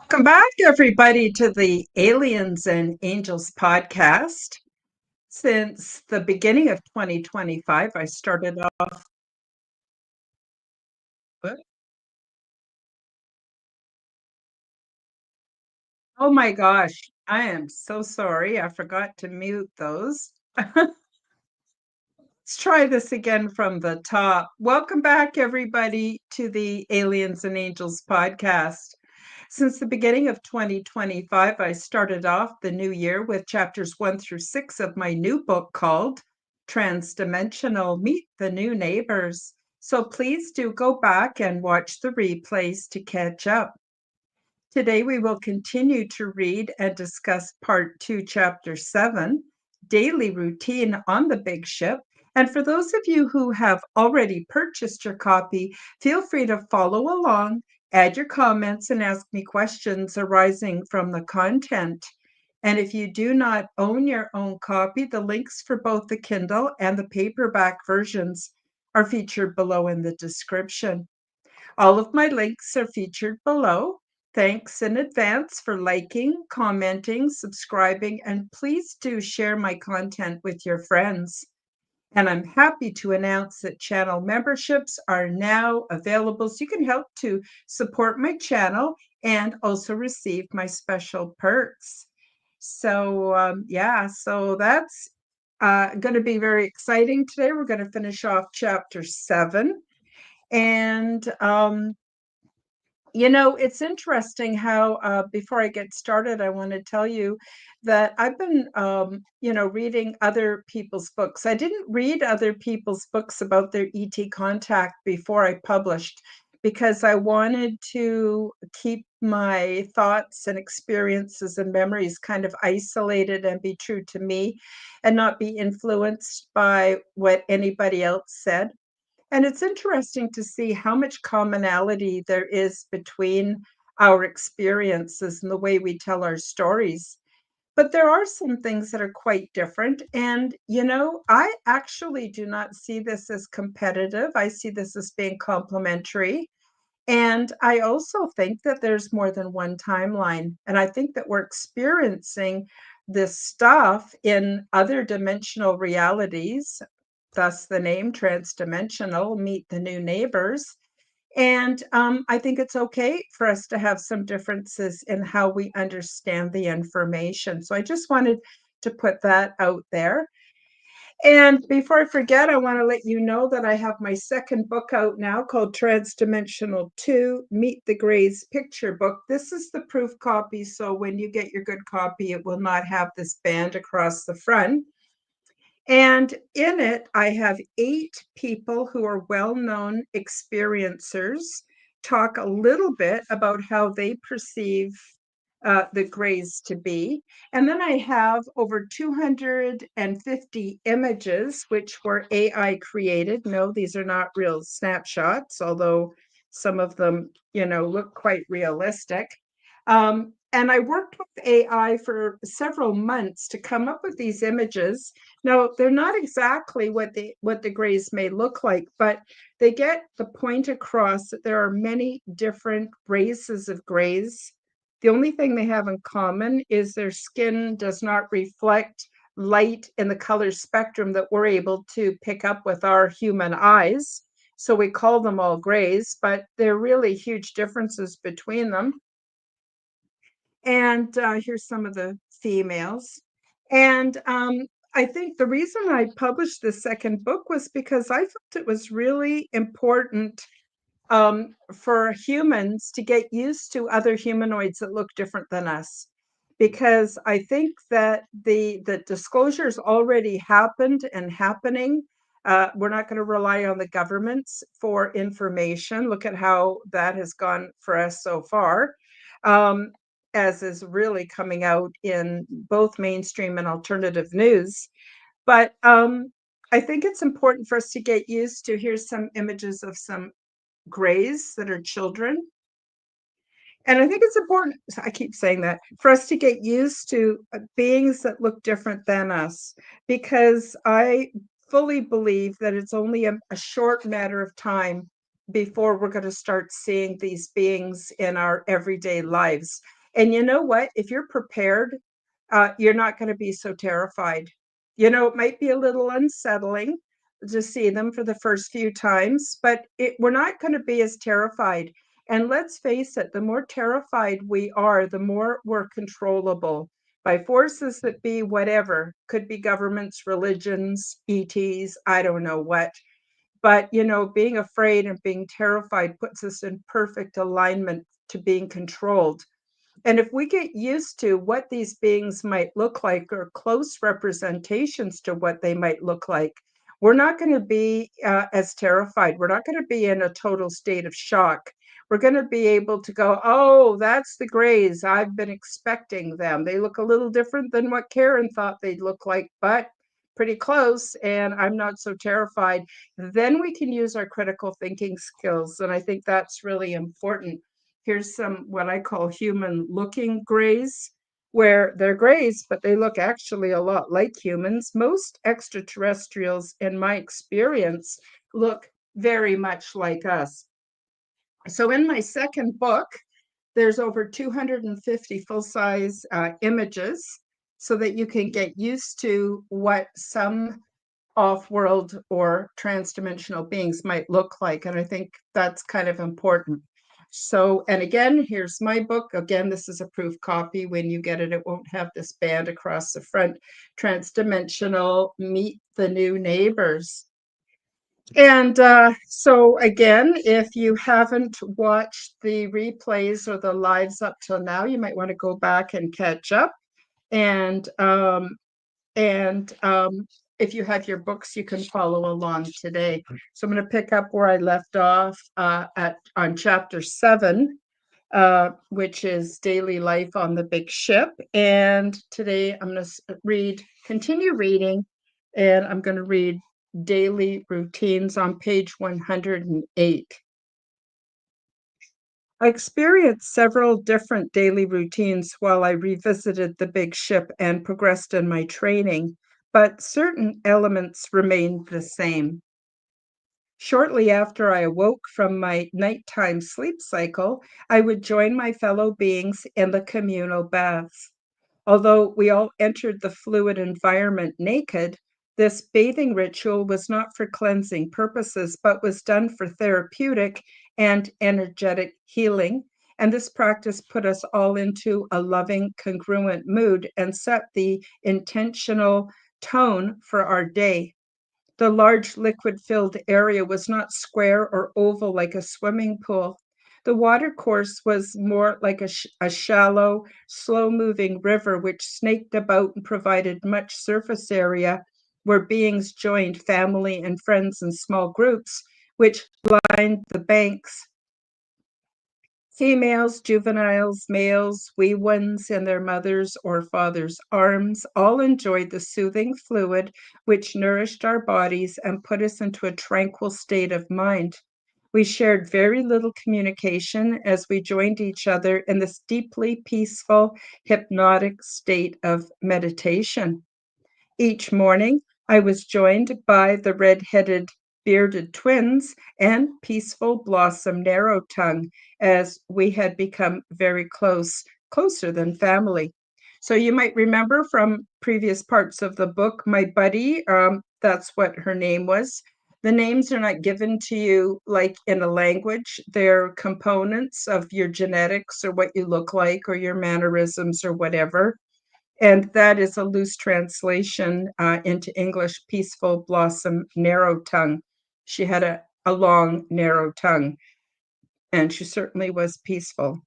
Welcome back, everybody, to the Aliens and Angels podcast. Since the beginning of 2025, I started off with, oh my gosh, I am so sorry. I forgot to mute those. Let's try this again from the top. Welcome back, everybody, to the Aliens and Angels podcast. Since the beginning of 2025, I started off the new year with chapters 1 through 6 of my new book called Transdimensional Meet the New Neighbors. So please do go back and watch the replays to catch up. Today, we will continue to read and discuss Part 2, Chapter 7, Daily Routine on the Big Ship. And for those of you who have already purchased your copy, feel free to follow along, add your comments, and ask me questions arising from the content. And if you do not own your own copy, the links for both the Kindle and the paperback versions are featured below in the description. All of my links are featured below. Thanks in advance for liking, commenting, subscribing, and please do share my content with your friends. And I'm happy to announce that channel memberships are now available, so you can help to support my channel and also receive my special perks. So so that's going to be very exciting today. We're going to finish off chapter 7. And it's interesting how, before I get started, I want to tell you that I've been, reading other people's books. I didn't read other people's books about their ET contact before I published because I wanted to keep my thoughts and experiences and memories kind of isolated and be true to me and not be influenced by what anybody else said. And it's interesting to see how much commonality there is between our experiences and the way we tell our stories. But there are some things that are quite different. And, I actually do not see this as competitive. I see this as being complementary. And I also think that there's more than one timeline. And I think that we're experiencing this stuff in other dimensional realities, thus the name transdimensional, meet the new neighbors. And I think it's okay for us to have some differences in how we understand the information. So I just wanted to put that out there. And before I forget, I want to let you know that I have my second book out now called Transdimensional 2, Meet the Greys Picture Book. This is the proof copy, so when you get your good copy, it will not have this band across the front. And in it, I have 8 people who are well-known experiencers talk a little bit about how they perceive the Greys to be. And then I have over 250 images, which were AI created. No, these are not real snapshots, although some of them, look quite realistic. And I worked with AI for several months to come up with these images. Now, they're not exactly what the Greys may look like, but they get the point across that there are many different races of Greys. The only thing they have in common is their skin does not reflect light in the color spectrum that we're able to pick up with our human eyes. So we call them all Greys, but there are really huge differences between them. And here's some of the females. And I think the reason I published the second book was because I felt it was really important for humans to get used to other humanoids that look different than us. Because I think that the disclosure's already happened and happening. We're not going to rely on the governments for information. Look at how that has gone for us so far, as is really coming out in both mainstream and alternative news. But I think it's important for us to get used to. Here's some images of some grays that are children. And I think it's important, I keep saying that, for us to get used to beings that look different than us, because I fully believe that it's only a short matter of time before we're going to start seeing these beings in our everyday lives. And you know what? If you're prepared, you're not going to be so terrified. It might be a little unsettling to see them for the first few times, but we're not going to be as terrified. And let's face it, the more terrified we are, the more we're controllable by forces that be whatever, could be governments, religions, ETs, I don't know what. But, being afraid and being terrified puts us in perfect alignment to being controlled. And if we get used to what these beings might look like, or close representations to what they might look like, we're not going to be as terrified. We're not going to be in a total state of shock. We're going to be able to go, oh, that's the Greys. I've been expecting them. They look a little different than what Karen thought they'd look like, but pretty close, and I'm not so terrified. Then we can use our critical thinking skills. And I think that's really important. Here's some what I call human looking grays, where they're grays, but they look actually a lot like humans. Most extraterrestrials, in my experience, look very much like us. So in my second book, there's over 250 full-size images so that you can get used to what some off-world or trans-dimensional beings might look like. And I think that's kind of important. So, and again, here's my book. Again, this is a proof copy. When you get it, it won't have this band across the front. Trans-dimensional, Meet the New Neighbors. And so again, if you haven't watched the replays or the lives up till now, you might want to go back and catch up. And if you have your books, you can follow along today. So I'm going to pick up where I left off on chapter 7, which is daily life on the big ship. And today I'm going to continue reading, and I'm going to read daily routines on page 108. I experienced several different daily routines while I revisited the big ship and progressed in my training, but certain elements remained the same. Shortly after I awoke from my nighttime sleep cycle, I would join my fellow beings in the communal baths. Although we all entered the fluid environment naked, this bathing ritual was not for cleansing purposes, but was done for therapeutic and energetic healing. And this practice put us all into a loving, congruent mood and set the intentional tone for our day. The large liquid-filled area was not square or oval like a swimming pool. The water course was more like a shallow, slow-moving river which snaked about and provided much surface area where beings joined family and friends in small groups, which lined the banks. Females, juveniles, males, wee ones in their mother's or father's arms, all enjoyed the soothing fluid which nourished our bodies and put us into a tranquil state of mind. We shared very little communication as we joined each other in this deeply peaceful, hypnotic state of meditation. Each morning, I was joined by the red-headed bearded twins and peaceful Blossom Narrow Tongue, as we had become very close, closer than family. So you might remember from previous parts of the book, my buddy, that's what her name was. The names are not given to you like in a language. They're components of your genetics or what you look like or your mannerisms or whatever. And that is a loose translation into English, Peaceful Blossom Narrow Tongue. She had a long, narrow tongue. and she certainly was peaceful.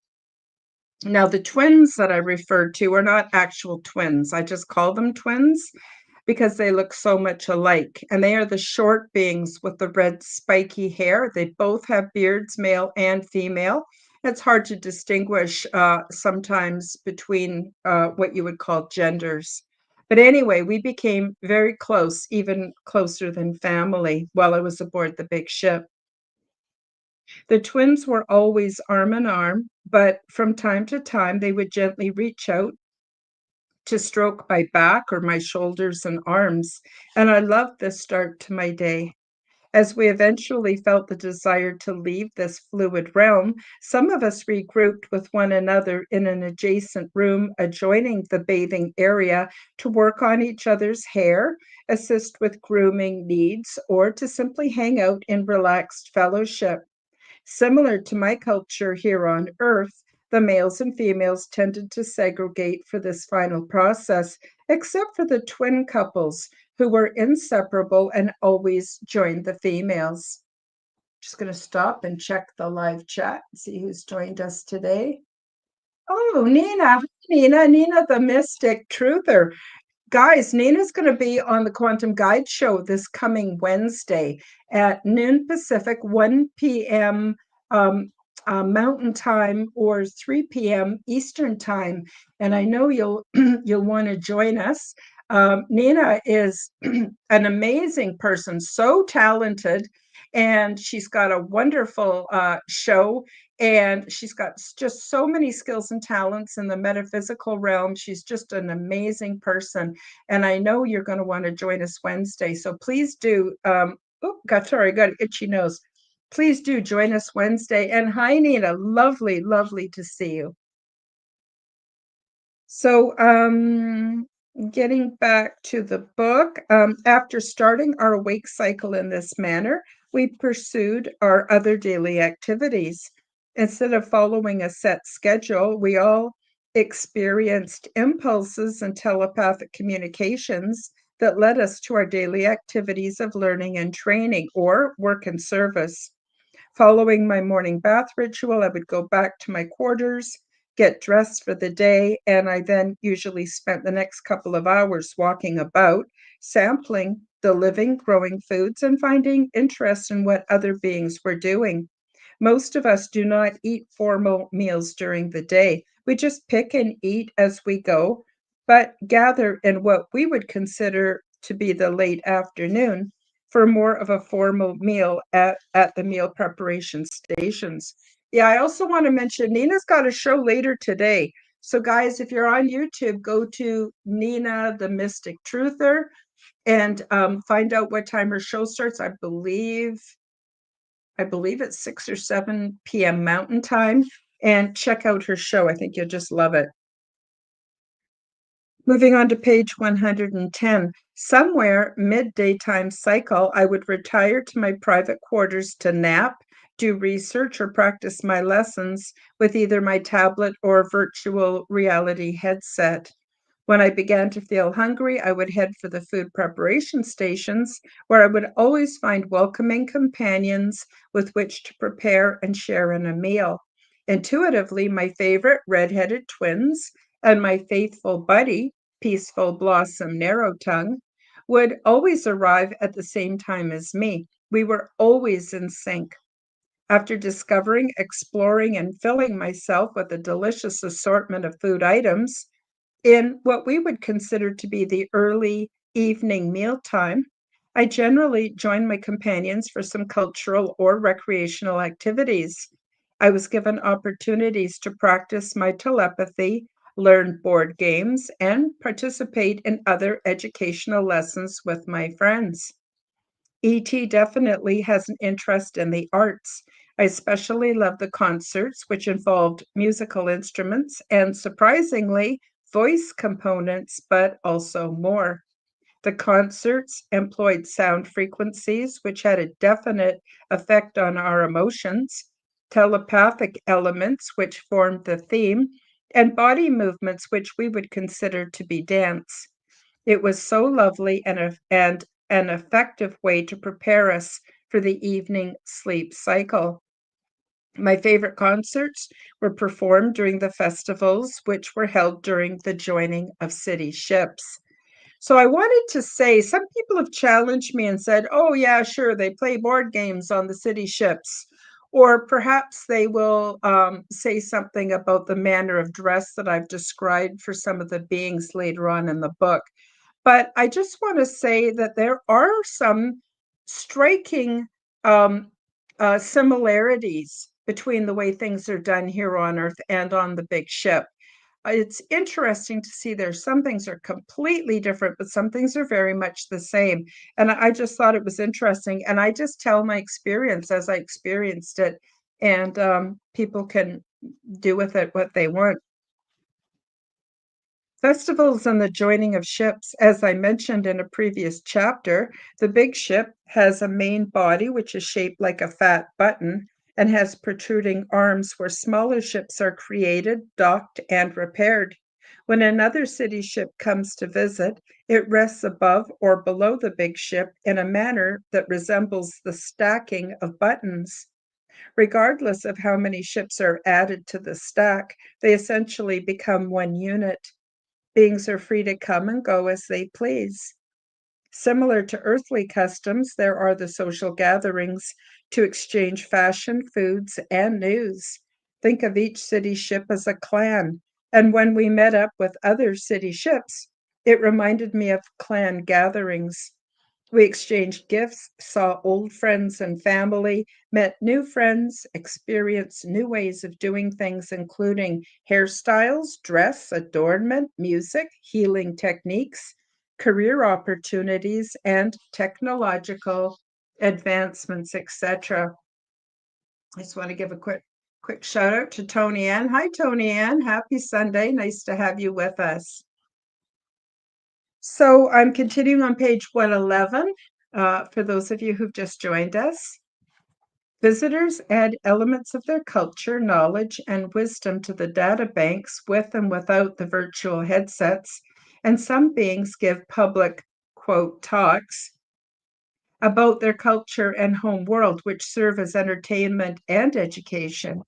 Now, the twins that I referred to are not actual twins. I just call them twins because they look so much alike. And they are the short beings with the red spiky hair. They both have beards, male and female. It's hard to distinguish sometimes between what you would call genders. But anyway, we became very close, even closer than family, while I was aboard the big ship. The twins were always arm in arm, but from time to time they would gently reach out to stroke my back or my shoulders and arms, and I loved this start to my day. As we eventually felt the desire to leave this fluid realm, some of us regrouped with one another in an adjacent room adjoining the bathing area to work on each other's hair, assist with grooming needs, or to simply hang out in relaxed fellowship. Similar to my culture here on Earth, the males and females tended to segregate for this final process, except for the twin couples who were inseparable and always joined the females. Just going to stop and check the live chat and see who's joined us today. Oh, Nina, Nina the Mystic Truther. Guys, Nina's going to be on the Quantum Guide Show this coming Wednesday at noon Pacific, 1 p.m. Mountain Time, or 3 p.m. Eastern Time. And I know you'll you'll want to join us. Nina is an amazing person, so talented, and she's got a wonderful show. And she's got just so many skills and talents in the metaphysical realm. She's just an amazing person. And I know you're going to want to join us Wednesday. So please do. Sorry, I got an itchy nose. Please do join us Wednesday. And hi, Nina. Lovely, lovely to see you. So, getting back to the book, after starting our awake cycle in this manner, we pursued our other daily activities. Instead of following a set schedule, we all experienced impulses and telepathic communications that led us to our daily activities of learning and training, or work and service. Following my morning bath ritual, I would go back to my quarters, get dressed for the day, and I then usually spent the next couple of hours walking about, sampling the living, growing foods, and finding interest in what other beings were doing. Most of us do not eat formal meals during the day. We just pick and eat as we go, but gather in what we would consider to be the late afternoon for more of a formal meal at the meal preparation stations. Yeah, I also want to mention Nina's got a show later today. So, guys, if you're on YouTube, go to Nina the Mystic Truther and find out what time her show starts. I believe it's 6 or 7 p.m. Mountain Time, and check out her show. I think you'll just love it. Moving on to page 110. Somewhere mid-daytime cycle, I would retire to my private quarters to nap, do research, or practice my lessons with either my tablet or virtual reality headset. When I began to feel hungry, I would head for the food preparation stations, where I would always find welcoming companions with which to prepare and share in a meal. Intuitively, my favorite redheaded twins and my faithful buddy, Peaceful Blossom Narrow Tongue, would always arrive at the same time as me. We were always in sync. After discovering, exploring, and filling myself with a delicious assortment of food items, in what we would consider to be the early evening mealtime, I generally joined my companions for some cultural or recreational activities. I was given opportunities to practice my telepathy, learn board games, and participate in other educational lessons with my friends. ET definitely has an interest in the arts. I especially love the concerts, which involved musical instruments and, surprisingly, voice components, but also more. The concerts employed sound frequencies, which had a definite effect on our emotions, telepathic elements, which formed the theme, and body movements, which we would consider to be dance. It was so lovely and an effective way to prepare us for the evening sleep cycle. My favorite concerts were performed during the festivals, which were held during the joining of city ships. So I wanted to say, some people have challenged me and said, oh, yeah, sure, they play board games on the city ships. Or perhaps they will say something about the manner of dress that I've described for some of the beings later on in the book. But I just want to say that there are some striking um, similarities between the way things are done here on Earth and on the big ship. It's interesting to see there's some things are completely different, but some things are very much the same. And I just thought it was interesting. And I just tell my experience as I experienced it, and people can do with it what they want. Festivals and the joining of ships, as I mentioned in a previous chapter, the big ship has a main body which is shaped like a fat button and has protruding arms where smaller ships are created, docked, and repaired. When another city ship comes to visit, it rests above or below the big ship in a manner that resembles the stacking of buttons. Regardless of how many ships are added to the stack, they essentially become one unit. Beings are free to come and go as they please. Similar to earthly customs, there are the social gatherings to exchange fashion, foods, and news. Think of each city ship as a clan. And when we met up with other city ships, it reminded me of clan gatherings. We exchanged gifts, saw old friends and family, met new friends, experienced new ways of doing things, including hairstyles, dress, adornment, music, healing techniques, career opportunities, and technological advancements, etc. I just want to give a quick shout out to Tony Ann. Hi, Tony Ann. Happy Sunday. Nice to have you with us. So I'm continuing on page 111. For those of you who've just joined us, visitors add elements of their culture, knowledge, and wisdom to the data banks with and without the virtual headsets, and some beings give public, quote, talks about their culture and home world, which serve as entertainment and education.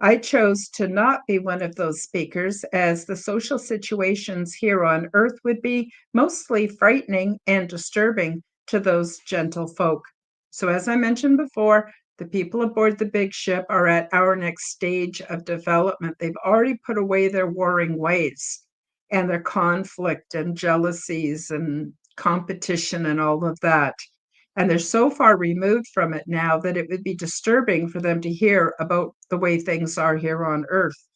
I chose to not be one of those speakers, as the social situations here on Earth would be mostly frightening and disturbing to those gentle folk. So, as I mentioned before, the people aboard the big ship are at our next stage of development. They've already put away their warring ways and their conflict and jealousies and competition and all of that. And they're so far removed from it now that it would be disturbing for them to hear about the way things are here on Earth,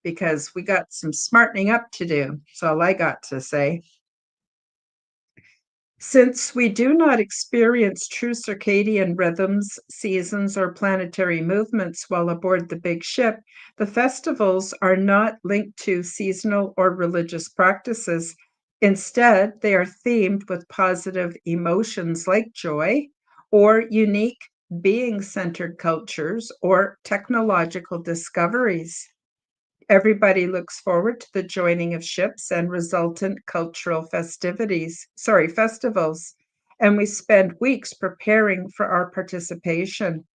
because we got some smartening up to do. That's all I got to say. Since we do not experience true circadian rhythms, seasons, or planetary movements while aboard the big ship, the festivals are not linked to seasonal or religious practices. Instead, they are themed with positive emotions like joy, or unique being centered cultures, or technological discoveries. Everybody looks forward to the joining of ships and resultant cultural festivals, and we spend weeks preparing for our participation.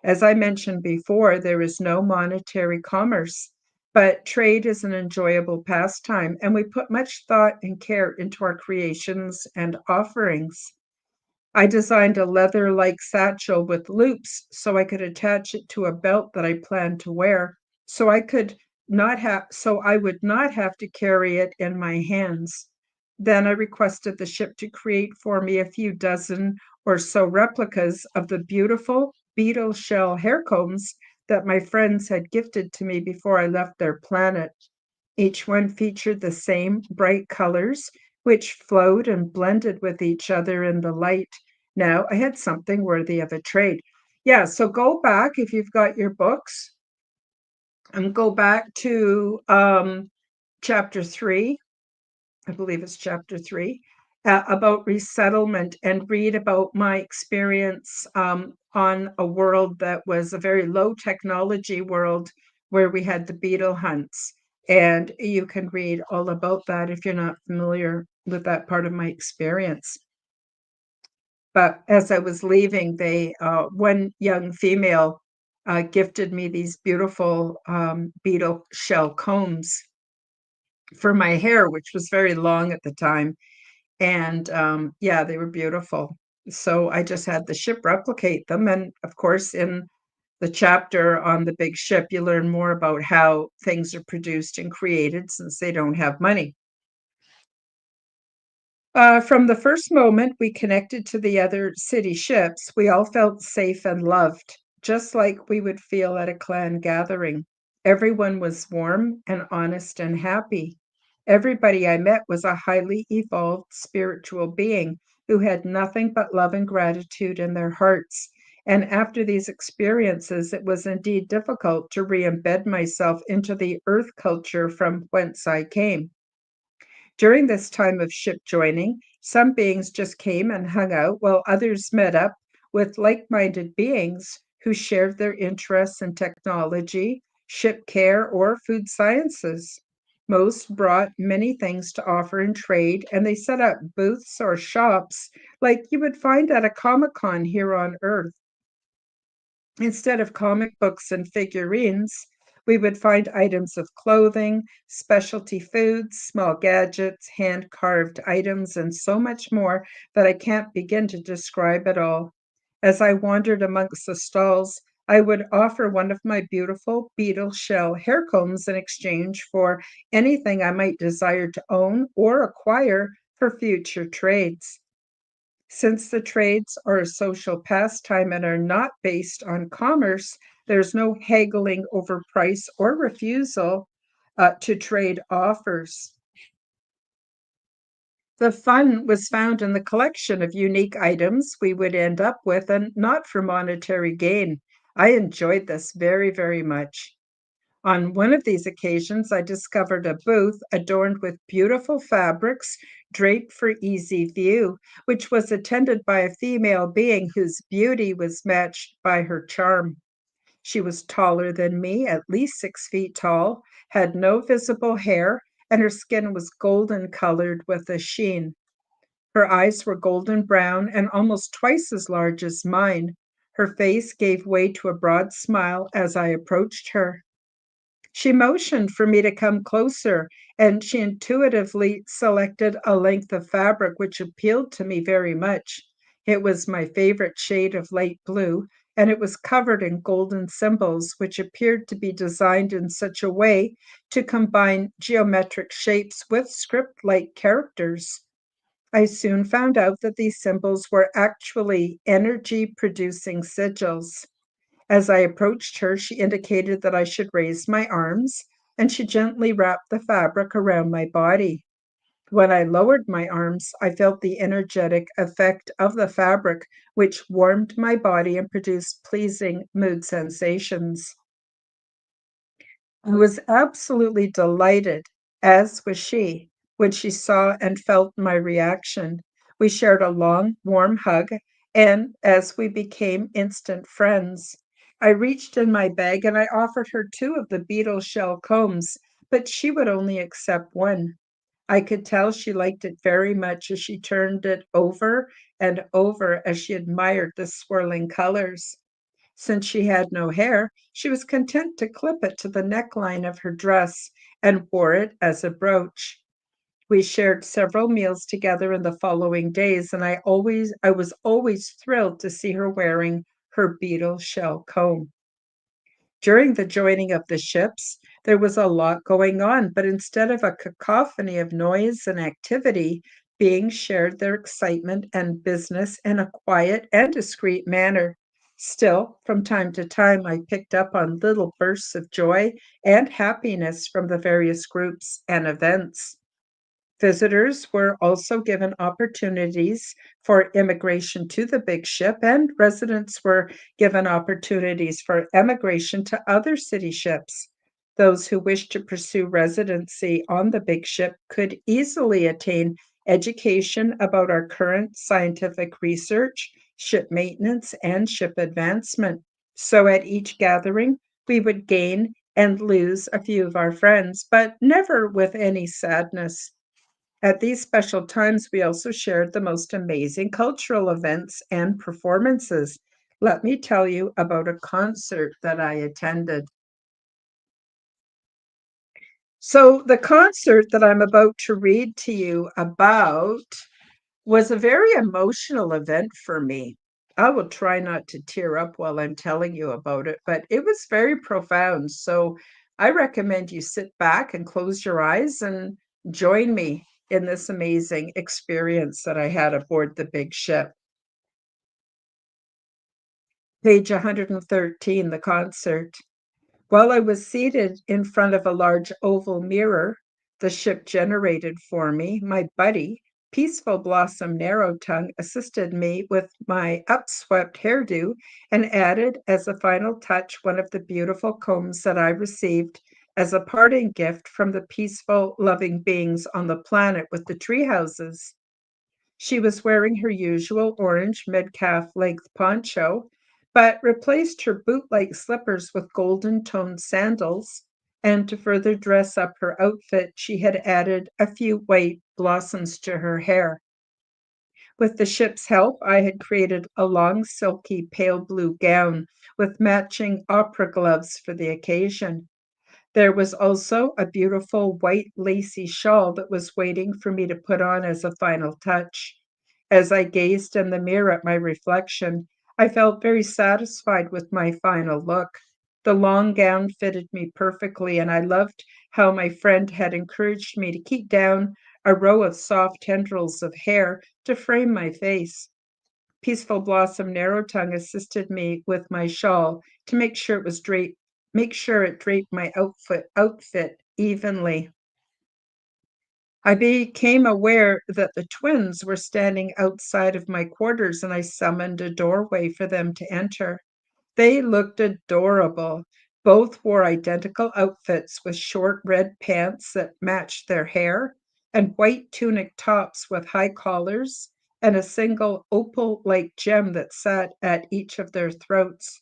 As I mentioned before, there is no monetary commerce, but trade is an enjoyable pastime, and we put much thought and care into our creations and offerings. I designed a leather-like satchel with loops so I could attach it to a belt that I planned to wear, so I would not have to carry it in my hands. Then I requested the ship to create for me a few dozen or so replicas of the beautiful beetle shell hair combs that my friends had gifted to me before I left their planet. Each one featured the same bright colors, which flowed and blended with each other in the light. Now I had something worthy of a trade. Yeah, so go back if you've got your books and go back to chapter 3. I believe it's chapter 3, about resettlement, and read about my experience on a world that was a very low technology world where we had the beetle hunts. And you can read all about that if you're not familiar with that part of my experience. But as I was leaving, one young female gifted me these beautiful beetle shell combs for my hair, which was very long at the time. And yeah, they were beautiful. So I just had the ship replicate them. And of course, in the chapter on the big ship, you learn more about how things are produced and created since they don't have money. From the first moment we connected to the other city ships, we all felt safe and loved, just like we would feel at a clan gathering. Everyone was warm and honest and happy. Everybody I met was a highly evolved spiritual being who had nothing but love and gratitude in their hearts. And after these experiences, it was indeed difficult to re embed myself into the earth culture from whence I came. During this time of ship joining, some beings just came and hung out, while others met up with like minded beings who shared their interests in technology, ship care, or food sciences. Most brought many things to offer and trade, and they set up booths or shops like you would find at a Comic Con here on Earth. Instead of comic books and figurines, we would find items of clothing, specialty foods, small gadgets, hand carved items, and so much more that I can't begin to describe it all. As I wandered amongst the stalls, I would offer one of my beautiful beetle shell hair combs in exchange for anything I might desire to own or acquire for future trades. Since the trades are a social pastime and are not based on commerce, there's no haggling over price or refusal to trade offers. The fun was found in the collection of unique items we would end up with and not for monetary gain. I enjoyed this very, very much. On one of these occasions, I discovered a booth adorned with beautiful fabrics draped for easy view, which was attended by a female being whose beauty was matched by her charm. She was taller than me, at least 6 feet tall, had no visible hair, and her skin was golden colored with a sheen. Her eyes were golden brown and almost twice as large as mine. Her face gave way to a broad smile as I approached her. She motioned for me to come closer, and she intuitively selected a length of fabric which appealed to me very much. It was my favorite shade of light blue, and it was covered in golden symbols which appeared to be designed in such a way to combine geometric shapes with script like characters. I soon found out that these symbols were actually energy producing sigils. As I approached her, she indicated that I should raise my arms, and she gently wrapped the fabric around my body. When I lowered my arms, I felt the energetic effect of the fabric, which warmed my body and produced pleasing mood sensations. I was absolutely delighted, as was she, when she saw and felt my reaction. We shared a long, warm hug, and as we became instant friends, I reached in my bag and I offered her two of the beetle shell combs, but she would only accept one. I could tell she liked it very much as she turned it over and over as she admired the swirling colors. Since she had no hair, she was content to clip it to the neckline of her dress and wore it as a brooch. We shared several meals together in the following days, and I was always thrilled to see her wearing her beetle shell comb. During the joining of the ships, there was a lot going on, but instead of a cacophony of noise and activity, beings shared their excitement and business in a quiet and discreet manner. Still, from time to time, I picked up on little bursts of joy and happiness from the various groups and events. Visitors were also given opportunities for immigration to the big ship, and residents were given opportunities for emigration to other city ships. Those who wished to pursue residency on the big ship could easily attain education about our current scientific research, ship maintenance, and ship advancement. So at each gathering, we would gain and lose a few of our friends, but never with any sadness. At these special times, we also shared the most amazing cultural events and performances, Let me tell you about a concert that I attended. So, the concert that I'm about to read to you about was a very emotional event for me. I will try not to tear up while I'm telling you about it, but it was very profound. So, I recommend you sit back and close your eyes and join me in this amazing experience that I had aboard the big ship. Page 113, the concert. While I was seated in front of a large oval mirror the ship generated for me, my buddy, Peaceful Blossom Narrowtongue, assisted me with my upswept hairdo and added as a final touch one of the beautiful combs that I received as a parting gift from the peaceful, loving beings on the planet with the tree houses. She was wearing her usual orange mid-calf length poncho, but replaced her boot-like slippers with golden toned sandals, and to further dress up her outfit, she had added a few white blossoms to her hair. With the ship's help, I had created a long, silky, pale blue gown with matching opera gloves for the occasion. There was also a beautiful white lacy shawl that was waiting for me to put on as a final touch. As I gazed in the mirror at my reflection, I felt very satisfied with my final look. The long gown fitted me perfectly, and I loved how my friend had encouraged me to keep down a row of soft tendrils of hair to frame my face. Peaceful Blossom Narrowtongue assisted me with my shawl to make sure it draped my outfit evenly. I became aware that the twins were standing outside of my quarters and I summoned a doorway for them to enter. They looked adorable. Both wore identical outfits with short red pants that matched their hair and white tunic tops with high collars and a single opal like gem that sat at each of their throats.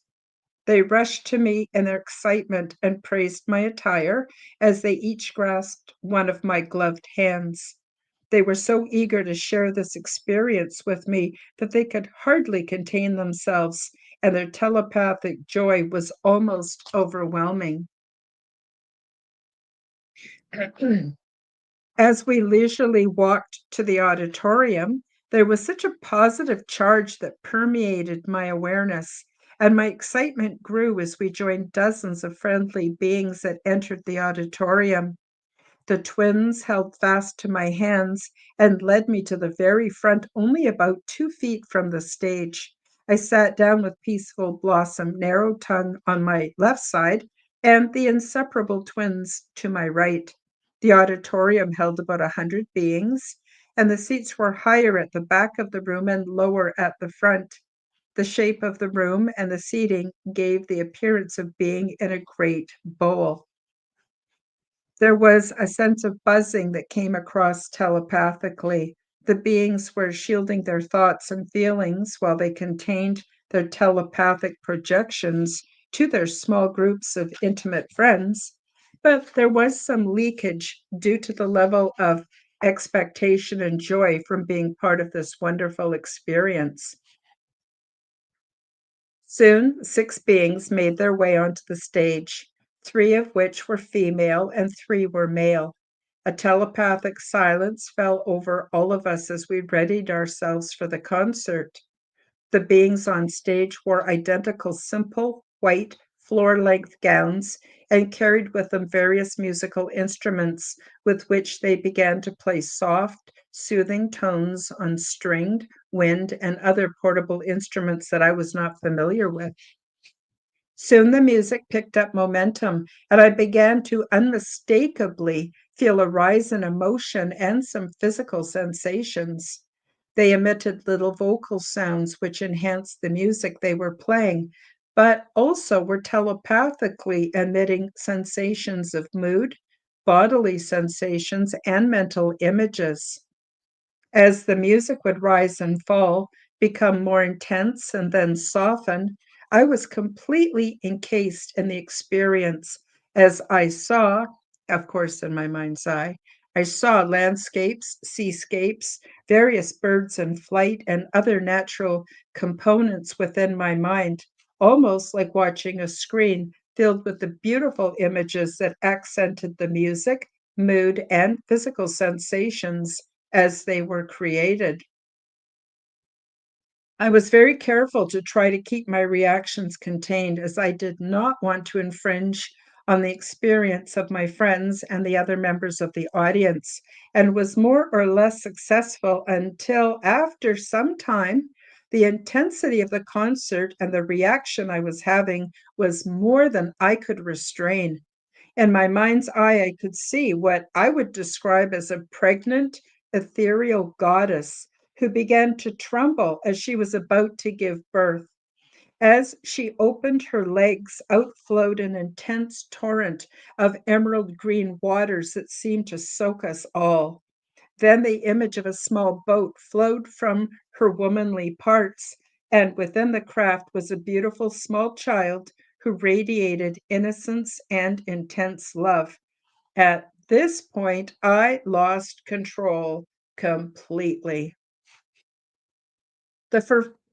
They rushed to me in their excitement and praised my attire as they each grasped one of my gloved hands. They were so eager to share this experience with me that they could hardly contain themselves, and their telepathic joy was almost overwhelming. As we leisurely walked to the auditorium, there was such a positive charge that permeated my awareness, and my excitement grew as we joined dozens of friendly beings that entered the auditorium. The twins held fast to my hands and led me to the very front, only about 2 feet from the stage. I sat down with Peaceful Blossom Narrowtongue on my left side and the inseparable twins to my right. The auditorium held about 100 beings, and the seats were higher at the back of the room and lower at the front. The shape of the room and the seating gave the appearance of being in a great bowl. There was a sense of buzzing that came across telepathically. The beings were shielding their thoughts and feelings while they contained their telepathic projections to their small groups of intimate friends. But there was some leakage due to the level of expectation and joy from being part of this wonderful experience. Soon, 6 beings made their way onto the stage, 3 of which were female and 3 were male. A telepathic silence fell over all of us as we readied ourselves for the concert. The beings on stage wore identical simple, white, floor-length gowns and carried with them various musical instruments with which they began to play soft, soothing tones on stringed, wind, and other portable instruments that I was not familiar with. Soon the music picked up momentum, and I began to unmistakably feel a rise in emotion and some physical sensations. They emitted little vocal sounds which enhanced the music they were playing, but also were telepathically emitting sensations of mood, bodily sensations, and mental images. As the music would rise and fall, become more intense, and then soften, I was completely encased in the experience as I saw, of course, in my mind's eye, I saw landscapes, seascapes, various birds in flight, and other natural components within my mind, almost like watching a screen filled with the beautiful images that accented the music, mood, and physical sensations as they were created. I was very careful to try to keep my reactions contained as I did not want to infringe on the experience of my friends and the other members of the audience, and was more or less successful until after some time, the intensity of the concert and the reaction I was having was more than I could restrain. In my mind's eye, I could see what I would describe as a pregnant, ethereal goddess who began to tremble as she was about to give birth. As she opened her legs, out flowed an intense torrent of emerald green waters that seemed to soak us all. Then the image of a small boat flowed from her womanly parts, and within the craft was a beautiful small child who radiated innocence and intense love. At this point, I lost control completely.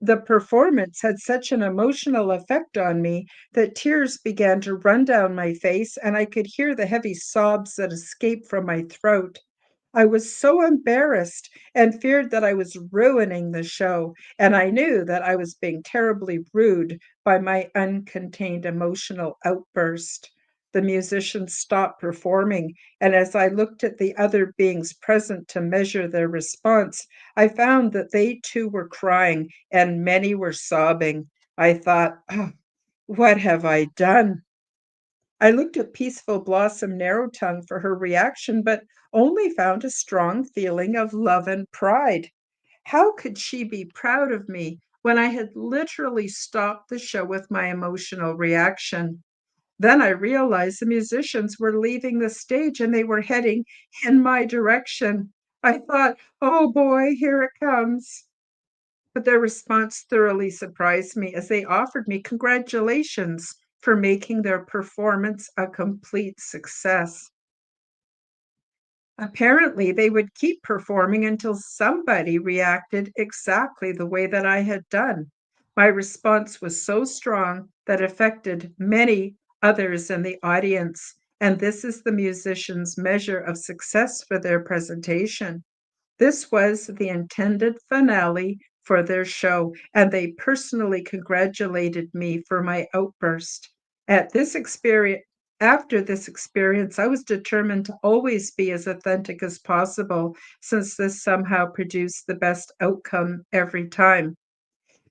The performance had such an emotional effect on me that tears began to run down my face, and I could hear the heavy sobs that escaped from my throat. I was so embarrassed and feared that I was ruining the show, and I knew that I was being terribly rude by my uncontained emotional outburst. The musicians stopped performing, and as I looked at the other beings present to measure their response, I found that they too were crying and many were sobbing. I thought, oh, what have I done? I looked at Peaceful Blossom Narrowtongue for her reaction, but only found a strong feeling of love and pride. How could she be proud of me when I had literally stopped the show with my emotional reaction? Then I realized the musicians were leaving the stage and they were heading in my direction. I thought, oh boy, here it comes. But their response thoroughly surprised me as they offered me congratulations for making their performance a complete success. Apparently, they would keep performing until somebody reacted exactly the way that I had done. My response was so strong that affected many others in the audience, and this is the musician's measure of success for their presentation. This was the intended finale for their show, and they personally congratulated me for my outburst. At this experience, After this experience, I was determined to always be as authentic as possible, since this somehow produced the best outcome every time.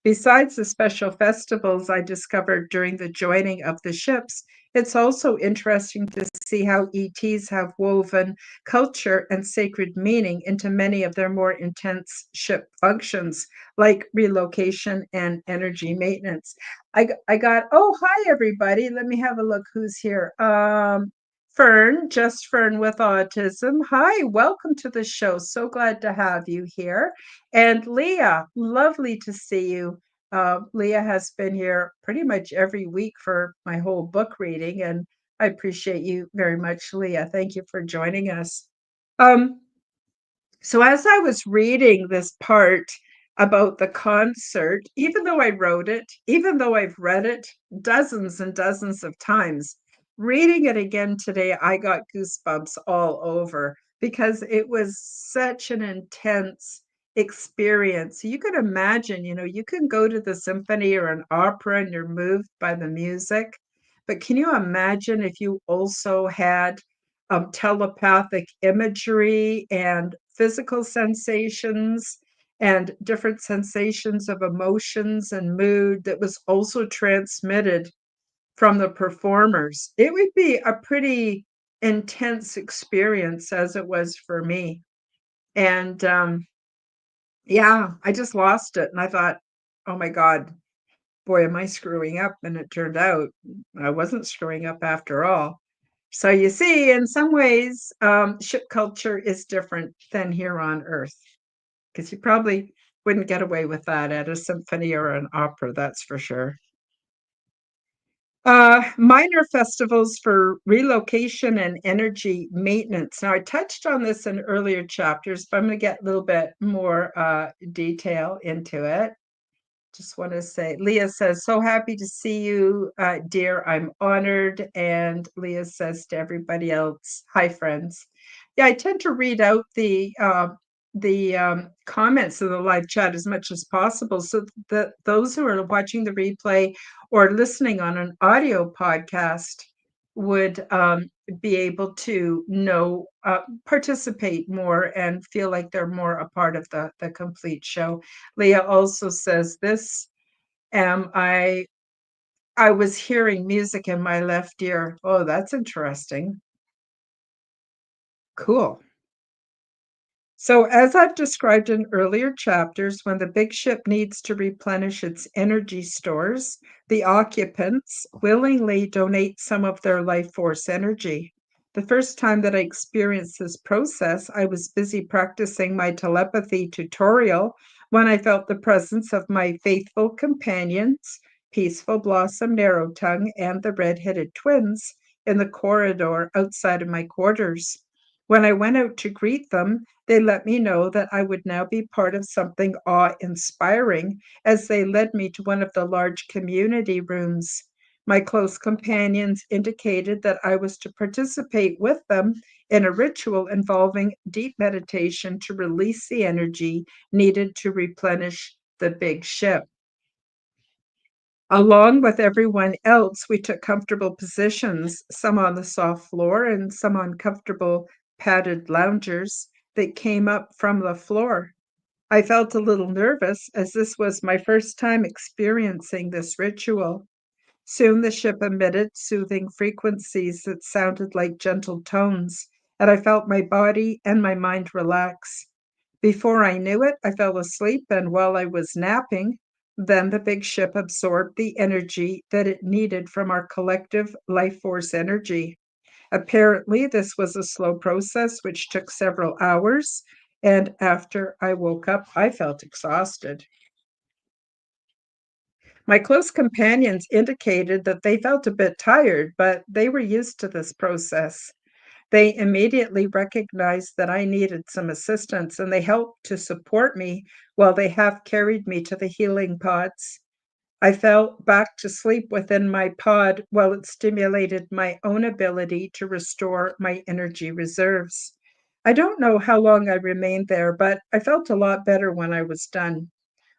Besides the special festivals I discovered during the joining of the ships, it's also interesting to see how ETs have woven culture and sacred meaning into many of their more intense ship functions, like relocation and energy maintenance. I got, oh, hi, everybody. Let me have a look who's here. Fern, just Fern with autism. Hi, welcome to the show. So glad to have you here. And Leah, lovely to see you. Leah has been here pretty much every week for my whole book reading, and I appreciate you very much, Leah. Thank you for joining us. Um, so as I was reading this part about the concert, even though I wrote it, even though I've read it dozens and dozens of times, reading it again today, I got goosebumps all over because it was such an intense experience. You could imagine, you can go to the symphony or an opera and you're moved by the music, but can you imagine if you also had telepathic imagery and physical sensations and different sensations of emotions and mood that was also transmitted from the performers? It would be a pretty intense experience as it was for me. And yeah, I just lost it. And I thought, oh my God, boy, am I screwing up? And it turned out I wasn't screwing up after all. So you see, in some ways, ship culture is different than here on Earth, because you probably wouldn't get away with that at a symphony or an opera, that's for sure. Minor festivals for relocation and energy maintenance. Now, I touched on this in earlier chapters, but I'm going to get a little bit more detail into it. Just want to say, Leah says, so happy to see you, dear. I'm honored. And Leah says to everybody else, hi, friends. Yeah, I tend to read out the comments in the live chat as much as possible so that those who are watching the replay or listening on an audio podcast would be able to participate more and feel like they're more a part of the complete show. Leah also says this, I was hearing music in my left ear. Oh, that's interesting. Cool. So, as I've described in earlier chapters, when the big ship needs to replenish its energy stores, the occupants willingly donate some of their life force energy. The first time that I experienced this process, I was busy practicing my telepathy tutorial when I felt the presence of my faithful companions, Peaceful Blossom, Narrow Tongue, and the red-headed twins, in the corridor outside of my quarters. When I went out to greet them, they let me know that I would now be part of something awe-inspiring as they led me to one of the large community rooms. My close companions indicated that I was to participate with them in a ritual involving deep meditation to release the energy needed to replenish the big ship. Along with everyone else, we took comfortable positions, some on the soft floor and some on comfortable padded loungers that came up from the floor. I felt a little nervous as this was my first time experiencing this ritual. Soon the ship emitted soothing frequencies that sounded like gentle tones, and I felt my body and my mind relax. Before I knew it, I fell asleep, and while I was napping, then the big ship absorbed the energy that it needed from our collective life force energy. Apparently, this was a slow process which took several hours, and after I woke up, I felt exhausted. My close companions indicated that they felt a bit tired, but they were used to this process. They immediately recognized that I needed some assistance, and they helped to support me while they half carried me to the healing pods. I fell back to sleep within my pod while it stimulated my own ability to restore my energy reserves. I don't know how long I remained there, but I felt a lot better when I was done.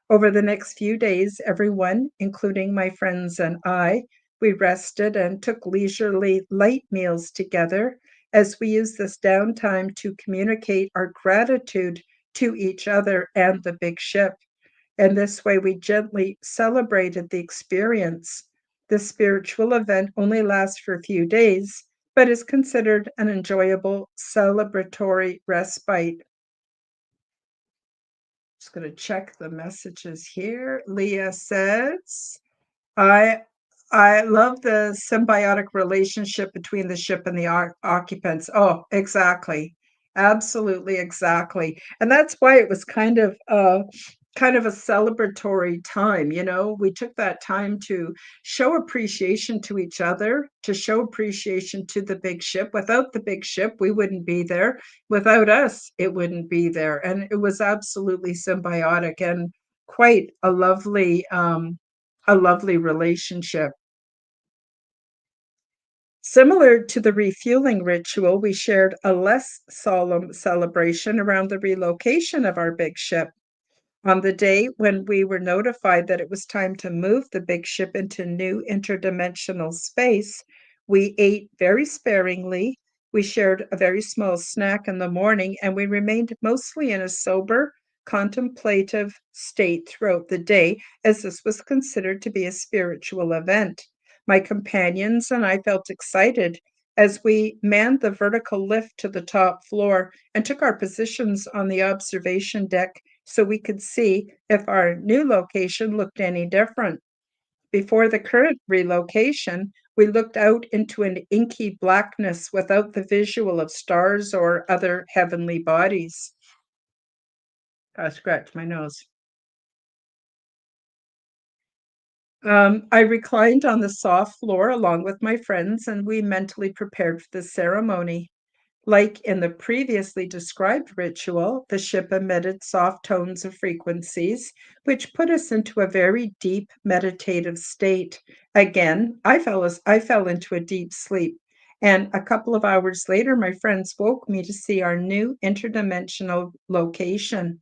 Over the next few days, everyone, including my friends and I, we rested and took leisurely light meals together as we used this downtime to communicate our gratitude to each other and the big ship. And this way, we gently celebrated the experience. This spiritual event only lasts for a few days, but is considered an enjoyable celebratory respite. Just going to check the messages here. Leah says, I I love the symbiotic relationship between the ship and the occupants. Oh, exactly. Absolutely, exactly. And that's why it was kind of a celebratory time, you know. We took that time to show appreciation to each other, to show appreciation to the big ship. Without the big ship, we wouldn't be there. Without us, it wouldn't be there. And it was absolutely symbiotic and quite a lovely relationship. Similar to the refueling ritual, we shared a less solemn celebration around the relocation of our big ship. On the day when we were notified that it was time to move the big ship into new interdimensional space, we ate very sparingly. We shared a very small snack in the morning, and we remained mostly in a sober, contemplative state throughout the day, as this was considered to be a spiritual event. My companions and I felt excited as we manned the vertical lift to the top floor and took our positions on the observation deck so we could see if our new location looked any different. Before the current relocation, we looked out into an inky blackness without the visual of stars or other heavenly bodies. I scratched my nose. I reclined on the soft floor along with my friends, and we mentally prepared for the ceremony. Like in the previously described ritual, the ship emitted soft tones of frequencies, which put us into a very deep meditative state. Again, I fell into a deep sleep. And a couple of hours later, my friends woke me to see our new interdimensional location.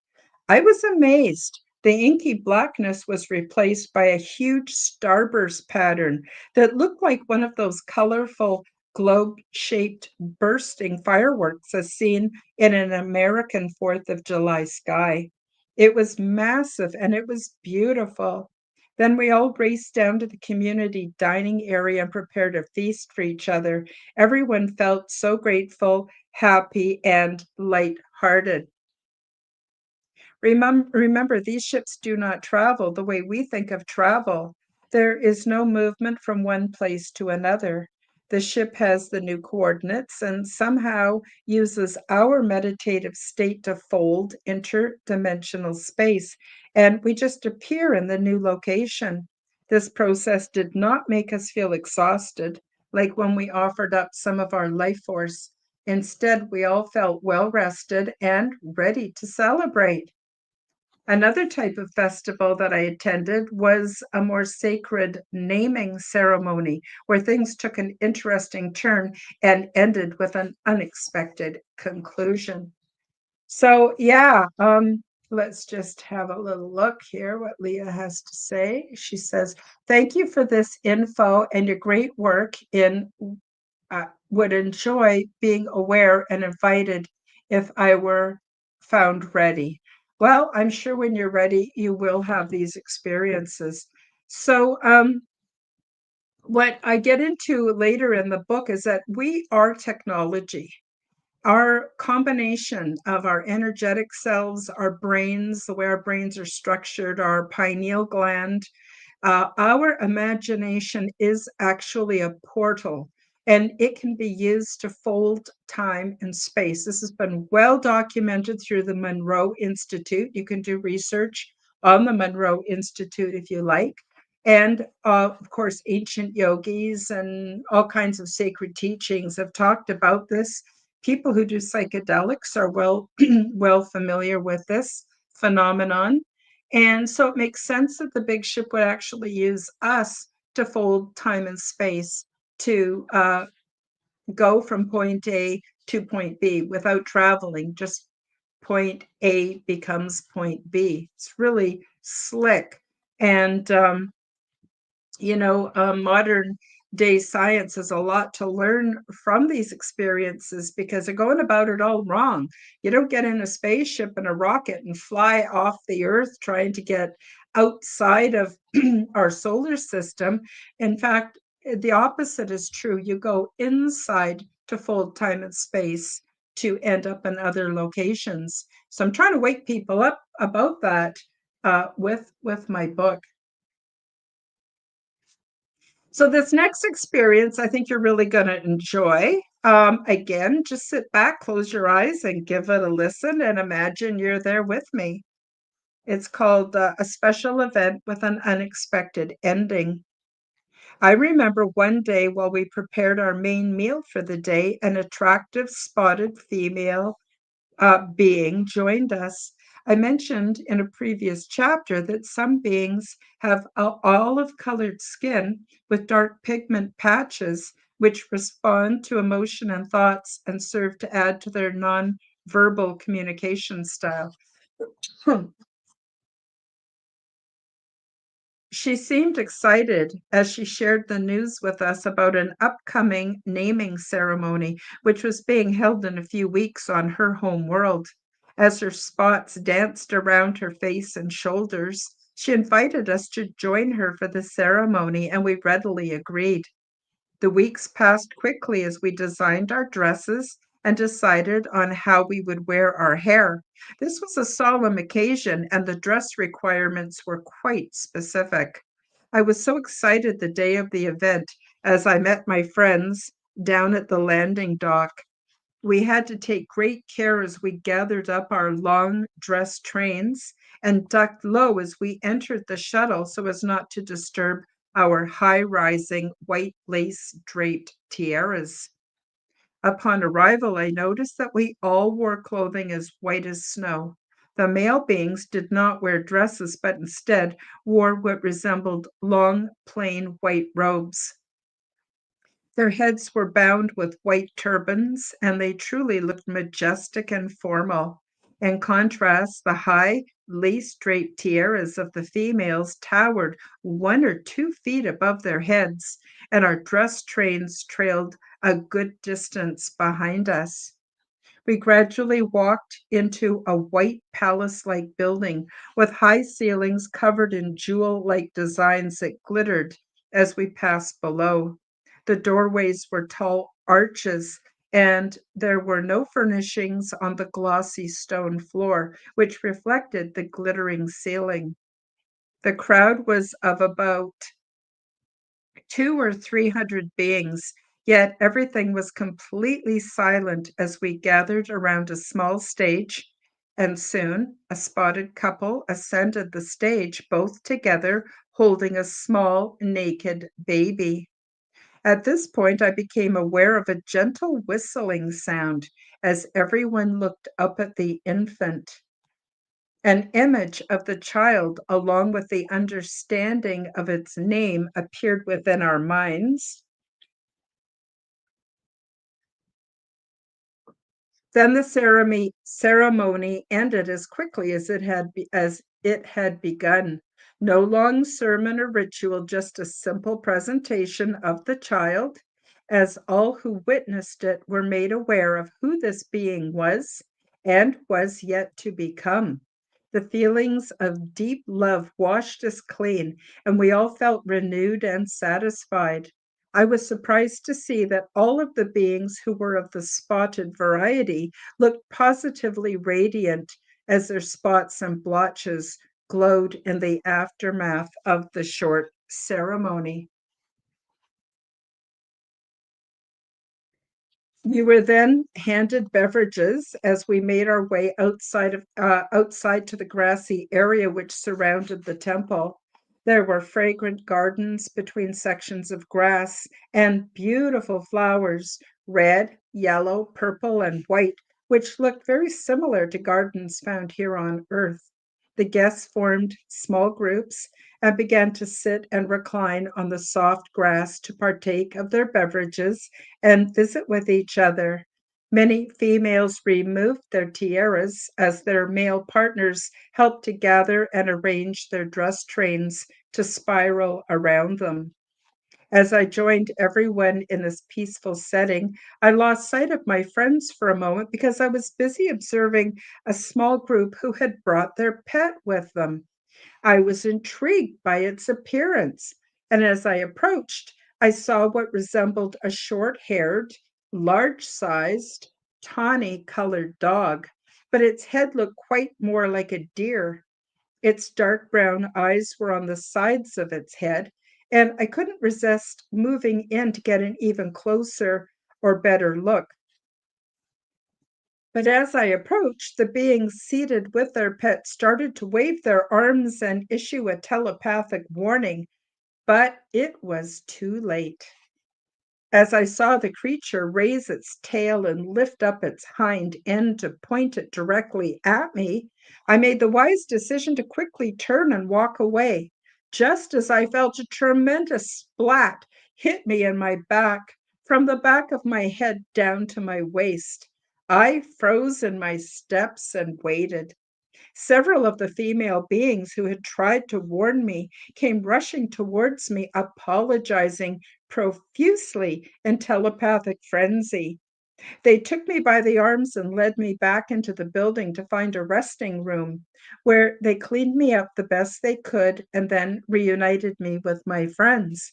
I was amazed. The inky blackness was replaced by a huge starburst pattern that looked like one of those colorful globe shaped bursting fireworks as seen in an American 4th of July sky. It was massive and it was beautiful. Then we all raced down to the community dining area and prepared a feast for each other. Everyone felt so grateful, happy, and light-hearted. Remember, these ships do not travel the way we think of travel. There is no movement from one place to another. The ship has the new coordinates and somehow uses our meditative state to fold interdimensional space, and we just appear in the new location. This process did not make us feel exhausted, like when we offered up some of our life force. Instead, we all felt well rested and ready to celebrate. Another type of festival that I attended was a more sacred naming ceremony where things took an interesting turn and ended with an unexpected conclusion. So, yeah, let's just have a little look here what Leah has to say. She says, "Thank you for this info and your great work in would enjoy being aware and invited if I were found ready." Well, I'm sure when you're ready, you will have these experiences. So, what I get into later in the book is that we are technology. Our combination of our energetic selves, our brains, the way our brains are structured, our pineal gland, our imagination is actually a portal and it can be used to fold time and space. This has been well documented through the Monroe Institute. You can do research on the Monroe Institute if you like. And of course, ancient yogis and all kinds of sacred teachings have talked about this. People who do psychedelics are well well familiar with this phenomenon. And so it makes sense that the big ship would actually use us to fold time and space to go from point A to point B without traveling. Just point A becomes point B. It's really slick. And modern day science has a lot to learn from these experiences because they're going about it all wrong. You don't get in a spaceship and a rocket and fly off the Earth trying to get outside of our solar system. In fact, the opposite is true. You go inside to fold time and space to end up in other locations. So I'm trying to wake people up about that with my book. So this next experience, I think you're really going to enjoy. Again, just sit back, close your eyes, and give it a listen, and imagine you're there with me. It's called A Special Event with an Unexpected Ending. I remember one day while we prepared our main meal for the day, an attractive spotted female being joined us. I mentioned in a previous chapter that some beings have olive colored skin with dark pigment patches, which respond to emotion and thoughts and serve to add to their non-verbal communication style. She seemed excited as she shared the news with us about an upcoming naming ceremony, which was being held in a few weeks on her home world. As her spots danced around her face and shoulders, she invited us to join her for the ceremony, and we readily agreed. The weeks passed quickly as we designed our dresses and decided on how we would wear our hair. This was a solemn occasion, and the dress requirements were quite specific. I was so excited the day of the event as I met my friends down at the landing dock. We had to take great care as we gathered up our long dress trains and ducked low as we entered the shuttle so as not to disturb our high rising white lace draped tiaras. Upon arrival, I noticed that we all wore clothing as white as snow. The male beings did not wear dresses, but instead wore what resembled long, plain white robes. Their heads were bound with white turbans, and they truly looked majestic and formal. In contrast, the high, lace draped tiaras of the females towered 1 or 2 feet above their heads, and our dress trains trailed a good distance behind us. We gradually walked into a white palace like building with high ceilings covered in jewel like designs that glittered as we passed below. The doorways were tall arches, and there were no furnishings on the glossy stone floor, which reflected the glittering ceiling. The crowd was of about 200 or 300 beings, yet everything was completely silent as we gathered around a small stage, and soon a spotted couple ascended the stage, both together holding a small naked baby. At this point, I became aware of a gentle whistling sound as everyone looked up at the infant. An image of the child, along with the understanding of its name, appeared within our minds. Then the ceremony ended as quickly as it had begun. No long sermon or ritual, just a simple presentation of the child, as all who witnessed it were made aware of who this being was and was yet to become. The feelings of deep love washed us clean, and we all felt renewed and satisfied. I was surprised to see that all of the beings who were of the spotted variety looked positively radiant as their spots and blotches glowed in the aftermath of the short ceremony. We were then handed beverages as we made our way outside to the grassy area which surrounded the temple. There were fragrant gardens between sections of grass and beautiful flowers, red, yellow, purple, and white, which looked very similar to gardens found here on Earth. The guests formed small groups and began to sit and recline on the soft grass to partake of their beverages and visit with each other. Many females removed their tiaras as their male partners helped to gather and arrange their dress trains to spiral around them. As I joined everyone in this peaceful setting, I lost sight of my friends for a moment because I was busy observing a small group who had brought their pet with them. I was intrigued by its appearance, and as I approached, I saw what resembled a short haired, large sized, tawny colored dog, but its head looked quite more like a deer. Its dark brown eyes were on the sides of its head, and I couldn't resist moving in to get an even closer or better look. But as I approached, the beings seated with their pet started to wave their arms and issue a telepathic warning, but it was too late. As I saw the creature raise its tail and lift up its hind end to point it directly at me, I made the wise decision to quickly turn and walk away, just as I felt a tremendous splat hit me in my back, from the back of my head down to my waist. I froze in my steps and waited. Several of the female beings who had tried to warn me came rushing towards me, apologizing profusely in telepathic frenzy. They took me by the arms and led me back into the building to find a resting room, where they cleaned me up the best they could and then reunited me with my friends.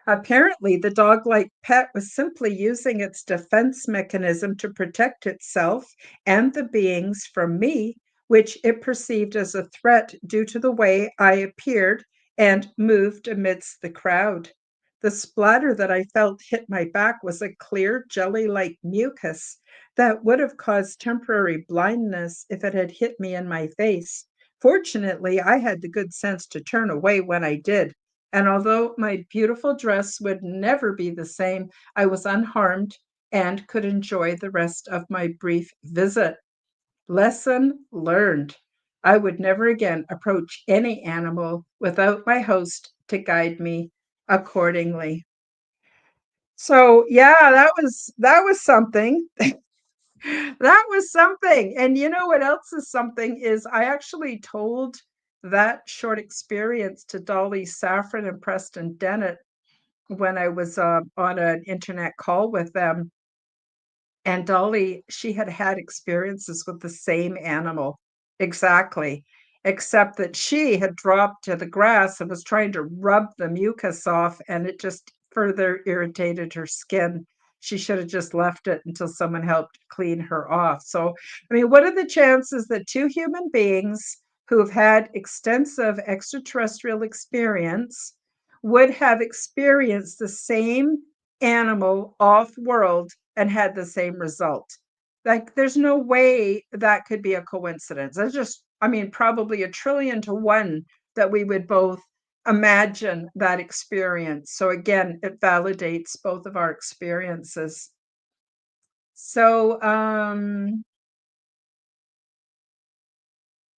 Apparently, the dog like pet was simply using its defense mechanism to protect itself and the beings from me, which it perceived as a threat due to the way I appeared and moved amidst the crowd. The splatter that I felt hit my back was a clear, jelly-like mucus that would have caused temporary blindness if it had hit me in my face. Fortunately, I had the good sense to turn away when I did, and although my beautiful dress would never be the same, I was unharmed and could enjoy the rest of my brief visit. Lesson learned. I would never again approach any animal without my host to guide me accordingly. So yeah, that was something. That was something. And you know what else is something is I actually told that short experience to Dolly Saffron and Preston Dennett when I was on an internet call with them. And Dolly, she had had experiences with the same animal. Exactly. Except that she had dropped to the grass and was trying to rub the mucus off, and it just further irritated her skin. She should have just left it until someone helped clean her off. So, I mean, what are the chances that two human beings who have had extensive extraterrestrial experience would have experienced the same animal off world and had the same result? Like, there's no way that could be a coincidence. That's just, I mean, probably a trillion to one that we would both imagine that experience. So again, it validates both of our experiences. So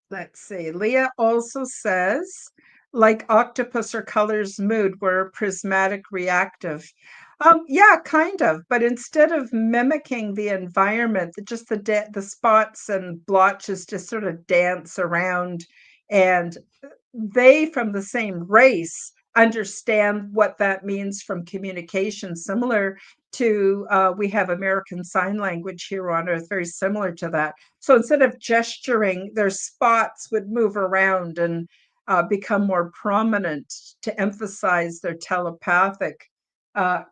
let's see. Leah also says, like octopus or colors mood, we're prismatic reactive. Yeah, kind of. But instead of mimicking the environment, just the spots and blotches just sort of dance around, and they from the same race understand what that means from communication, similar to we have American Sign Language here on Earth, very similar to that. So instead of gesturing, their spots would move around and become more prominent to emphasize their telepathic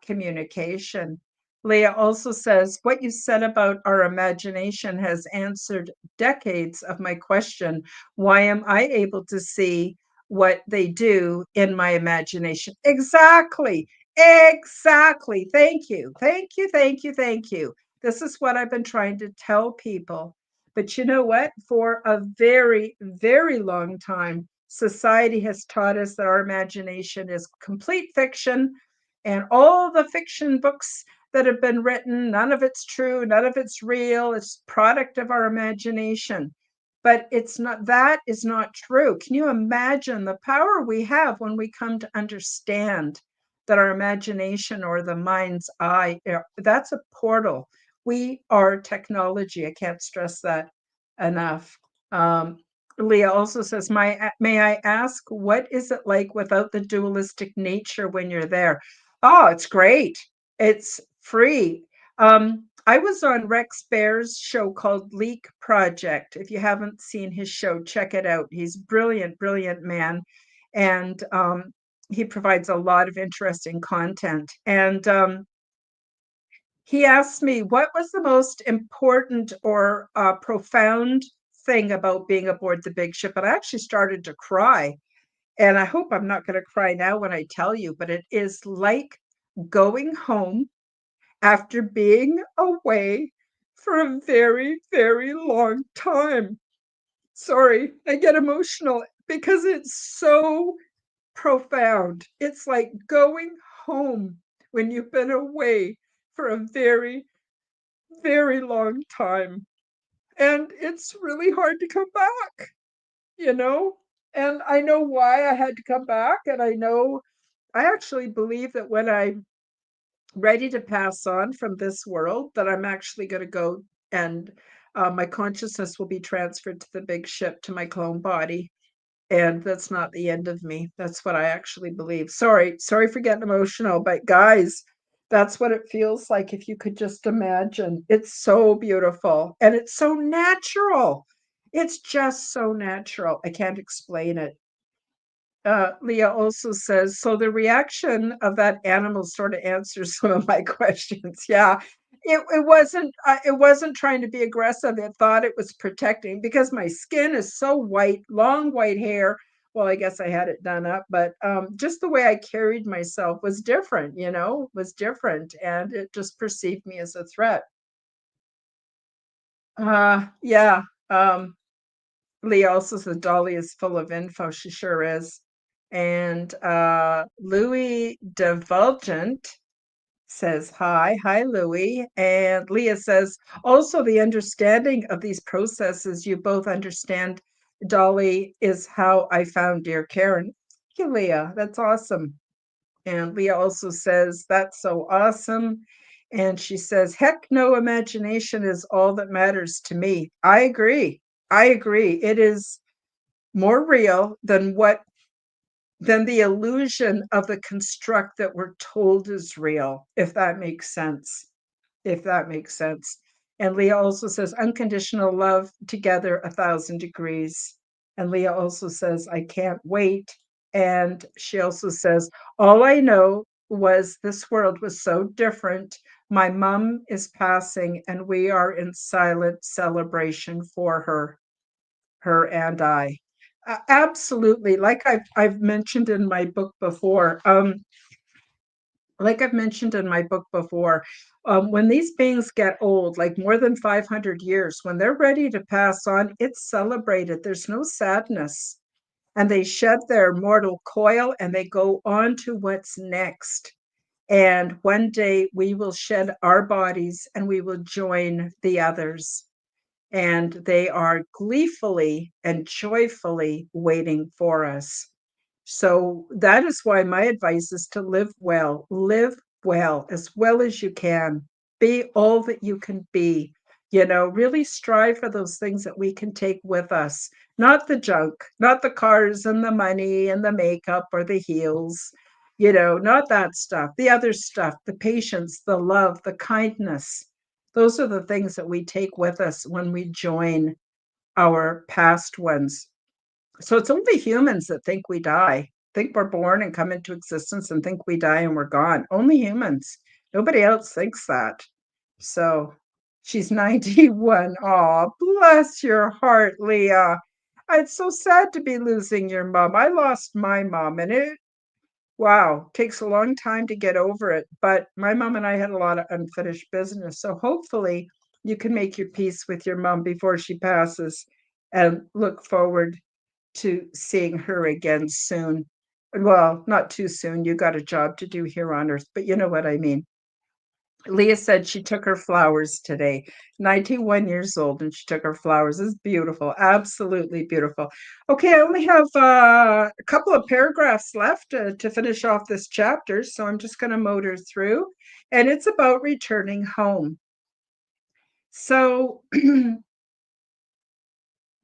communication. Leah also says, what you said about our imagination has answered decades of my question. Why am I able to see what they do in my imagination? Exactly. Exactly. Thank you. Thank you. Thank you. Thank you. This is what I've been trying to tell people. But you know what? For a very, very long time, society has taught us that our imagination is complete fiction, and all the fiction books that have been written, none of it's true, none of it's real. It's product of our imagination. But it's not, that is not true. Can you imagine the power we have when we come to understand that our imagination or the mind's eye, that's a portal. We are technology. I can't stress that enough. Um, Leah also says, may I ask, what is it like without the dualistic nature when you're there? Oh, it's great. It's free. I was on Rex Bear's show called Leak Project. If you haven't seen his show, check it out. He's brilliant, brilliant man. And he provides a lot of interesting content. And he asked me, what was the most important or profound thing about being aboard the big ship? And I actually started to cry. And I hope I'm not going to cry now when I tell you, but it is like going home after being away for a very, very long time. Sorry, I get emotional because it's so profound. It's like going home when you've been away for a very, very long time. And it's really hard to come back, you know? And I know why I had to come back. And I know, I actually believe that when I'm ready to pass on from this world, that I'm actually going to go and my consciousness will be transferred to the big ship to my clone body. And that's not the end of me. That's what I actually believe. Sorry for getting emotional, but guys, that's what it feels like if you could just imagine. It's so beautiful and it's so natural. It's just so natural. I can't explain it. Leah also says, so the reaction of that animal sort of answers some of my questions. Yeah, it wasn't trying to be aggressive. It thought it was protecting because my skin is so white, long white hair, well, I guess I had it done up, but just the way I carried myself was different, was different, and it just perceived me as a threat. Yeah. Um, Lee also said Dolly is full of info. She sure is. And Louis Divulgent says hi. Hi, Louis. And Leah says also the understanding of these processes you both understand, Dolly, is how I found dear Karen. Thank you, Leah. That's awesome. And Leah also says, that's so awesome. And she says, heck no, imagination is all that matters to me. I agree. I agree. It is more real than the illusion of the construct that we're told is real, if that makes sense. If that makes sense. And Leah also says, unconditional love together 1,000 degrees. And Leah also says, I can't wait. And she also says, all I know was this world was so different. My mom is passing, and we are in silent celebration for her and I. Absolutely. Like I've mentioned in my book before, when these beings get old, like more than 500 years, when they're ready to pass on, it's celebrated. There's no sadness. And they shed their mortal coil and they go on to what's next. And one day we will shed our bodies and we will join the others. And they are gleefully and joyfully waiting for us. So that is why my advice is to live well as you can, be all that you can be. Really strive for those things that we can take with us, not the junk, not the cars and the money and the makeup or the heels, not that stuff, the other stuff, the patience, the love, the kindness. Those are the things that we take with us when we join our past ones. So it's only humans that think we die, think we're born and come into existence and think we die and we're gone. Only humans. Nobody else thinks that. So she's 91. Oh, bless your heart, Leah. It's so sad to be losing your mom. I lost my mom, and wow, takes a long time to get over it. But my mom and I had a lot of unfinished business. So hopefully you can make your peace with your mom before she passes and look forward to seeing her again soon. Well, not too soon. You got a job to do here on earth, but you know what I mean. Leah said she took her flowers today, 91 years old, and she took her flowers. It's beautiful, absolutely beautiful. Okay, I only have a couple of paragraphs left to finish off this chapter, so I'm just going to motor through, and it's about returning home. So,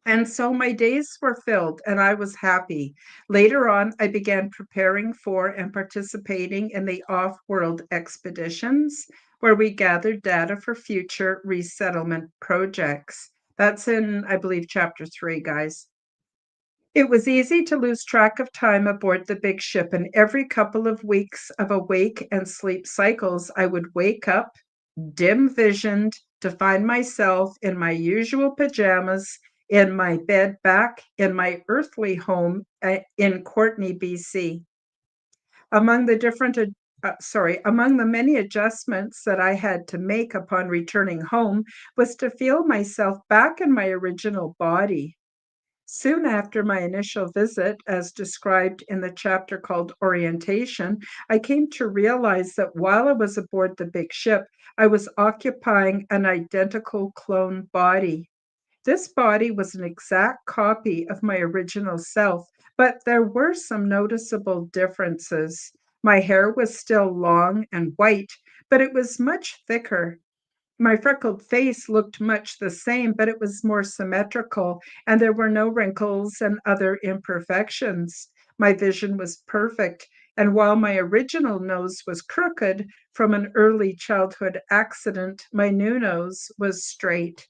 and so my days were filled and I was happy. Later on, I began preparing for and participating in the off world expeditions where we gathered data for future resettlement projects. That's in, I believe, chapter 3, guys. It was easy to lose track of time aboard the big ship, and every couple of weeks of awake and sleep cycles, I would wake up dim visioned to find myself in my usual pajamas in my bed back in my earthly home in Courtney, BC. Among the among the many adjustments that I had to make upon returning home was to feel myself back in my original body. Soon after my initial visit, as described in the chapter called Orientation, I came to realize that while I was aboard the big ship, I was occupying an identical clone body. This body was an exact copy of my original self, but there were some noticeable differences. My hair was still long and white, but it was much thicker. My freckled face looked much the same, but it was more symmetrical, and there were no wrinkles and other imperfections. My vision was perfect, and while my original nose was crooked from an early childhood accident, my new nose was straight.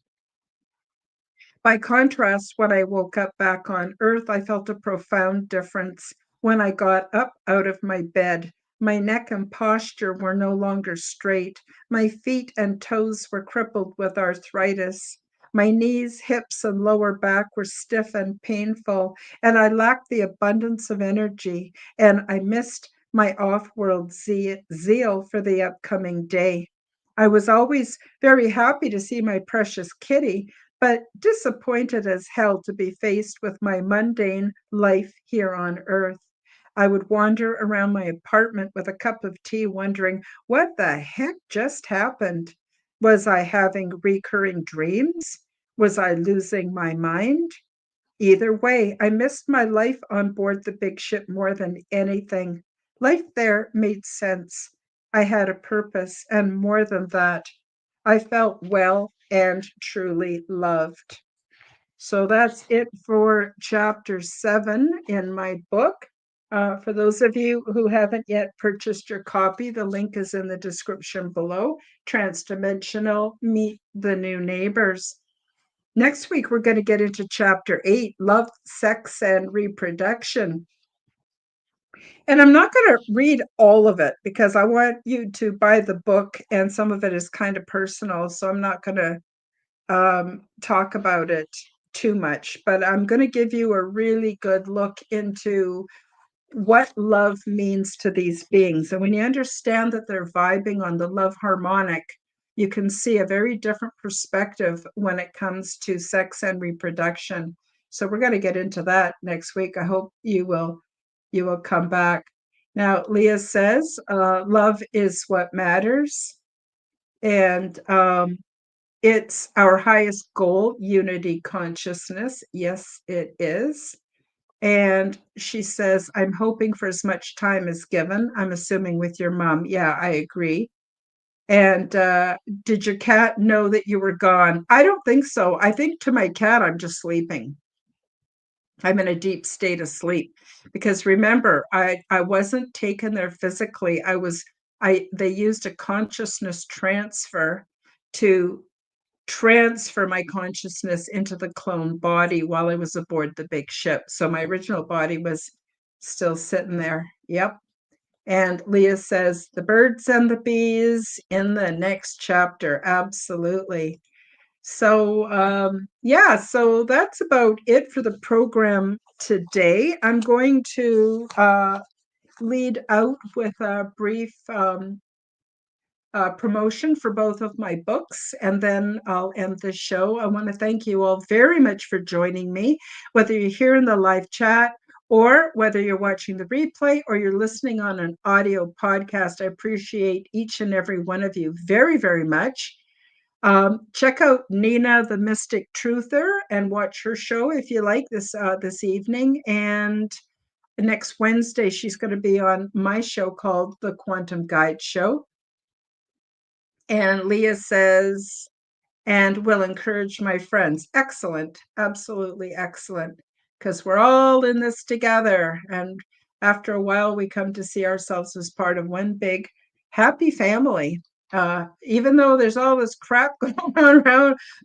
By contrast, when I woke up back on Earth, I felt a profound difference. When I got up out of my bed, my neck and posture were no longer straight. My feet and toes were crippled with arthritis. My knees, hips, and lower back were stiff and painful, and I lacked the abundance of energy, and I missed my off-world zeal for the upcoming day. I was always very happy to see my precious kitty, but disappointed as hell to be faced with my mundane life here on earth. I would wander around my apartment with a cup of tea, wondering what the heck just happened. Was I having recurring dreams? Was I losing my mind? Either way, I missed my life on board the big ship more than anything. Life there made sense. I had a purpose, and more than that, I felt well and truly loved. So that's it for chapter 7 in my book. For those of you who haven't yet purchased your copy, the link is in the description below. Transdimensional, Meet the New Neighbors. Next week, we're going to get into chapter 8, Love, Sex, and Reproduction. And I'm not going to read all of it because I want you to buy the book, and some of it is kind of personal, so I'm not going to talk about it too much, but I'm going to give you a really good look into what love means to these beings. And when you understand that they're vibing on the love harmonic, you can see a very different perspective when it comes to sex and reproduction. So we're going to get into that next week. I hope you will come back. Now, Leah says, love is what matters. And it's our highest goal, unity consciousness. Yes, it is. And she says, I'm hoping for as much time as given. I'm assuming with your mom. Yeah, I agree. And did your cat know that you were gone? I don't think so. I think to my cat, I'm just sleeping. I'm in a deep state of sleep because remember, I wasn't taken there physically. They used a consciousness transfer to transfer my consciousness into the clone body while I was aboard the big ship. So my original body was still sitting there. Yep. And Leah says, the birds and the bees in the next chapter. Absolutely. So, yeah, so that's about it for the program today. I'm going to lead out with a brief promotion for both of my books, and then I'll end the show. I want to thank you all very much for joining me, whether you're here in the live chat or whether you're watching the replay or you're listening on an audio podcast. I appreciate each and every one of you very, very much. Check out Nina the Mystic Truther and watch her show if you like this evening. And next Wednesday, she's going to be on my show called The Quantum Guide Show. And Leah says, and will encourage my friends. Excellent. Absolutely excellent. Because we're all in this together. And after a while, we come to see ourselves as part of one big happy family. Even though there's all this crap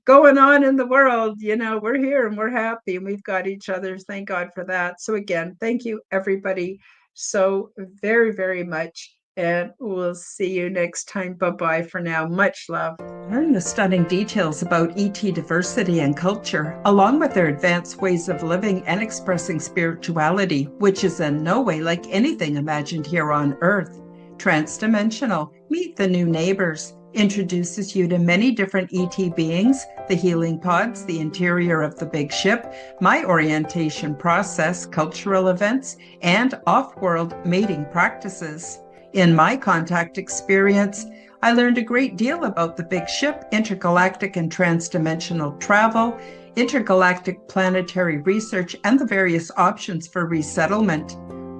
going on in the world, we're here and we're happy and we've got each other. Thank God for that. So again, thank you everybody so very, very much. And we'll see you next time. Bye-bye for now. Much love. Learn the stunning details about ET diversity and culture, along with their advanced ways of living and expressing spirituality, which is in no way like anything imagined here on Earth. Transdimensional, Meet the New Neighbors, introduces you to many different ET beings, the healing pods, the interior of the big ship, my orientation process, cultural events, and off-world mating practices. In my contact experience, I learned a great deal about the big ship, intergalactic and transdimensional travel, intergalactic planetary research, and the various options for resettlement.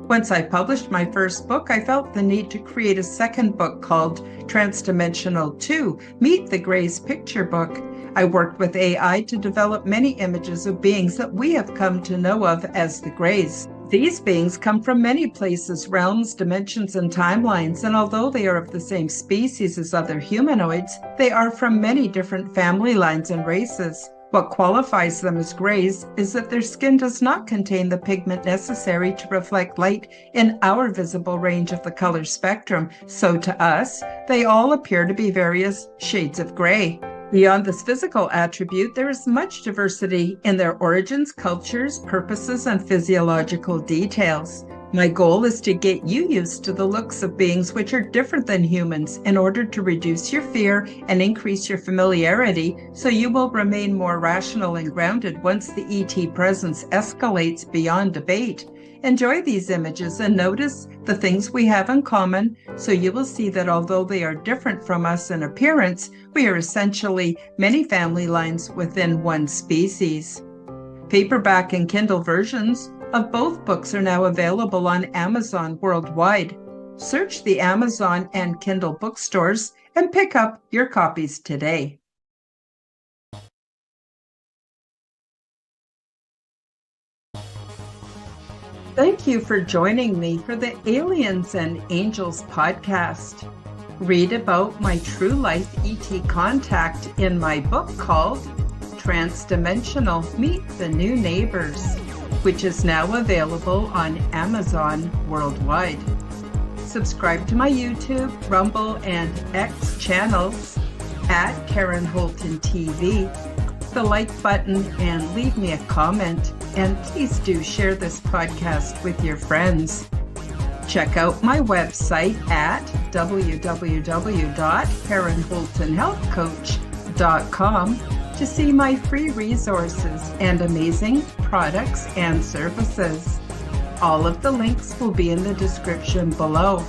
Once I published my first book, I felt the need to create a second book called Transdimensional 2, Meet the Greys Picture Book. I worked with AI to develop many images of beings that we have come to know of as the Greys. These beings come from many places, realms, dimensions, and timelines, and although they are of the same species as other humanoids, they are from many different family lines and races. What qualifies them as Greys is that their skin does not contain the pigment necessary to reflect light in our visible range of the color spectrum, so to us, they all appear to be various shades of gray. Beyond this physical attribute, there is much diversity in their origins, cultures, purposes, and physiological details. My goal is to get you used to the looks of beings which are different than humans in order to reduce your fear and increase your familiarity so you will remain more rational and grounded once the ET presence escalates beyond debate. Enjoy these images and notice the things we have in common so you will see that although they are different from us in appearance, we are essentially many family lines within one species. Paperback and Kindle versions of both books are now available on Amazon worldwide. Search the Amazon and Kindle bookstores and pick up your copies today. Thank you for joining me for the Aliens and Angels podcast. Read about my true life ET contact in my book called Transdimensional Meet the New Neighbors, which is now available on Amazon worldwide. Subscribe to my YouTube, Rumble, and X channels at Karen Holton TV. The like button and leave me a comment, and please do share this podcast with your friends. Check out my website at www.KarenHoltonHealthCoach.com to see my free resources and amazing products and services. All of the links will be in the description below.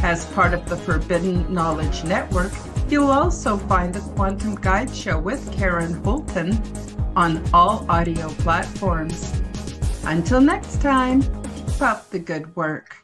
As part of the Forbidden Knowledge Network, you'll also find the Quantum Guide Show with Karen Holton on all audio platforms. Until next time, keep up the good work.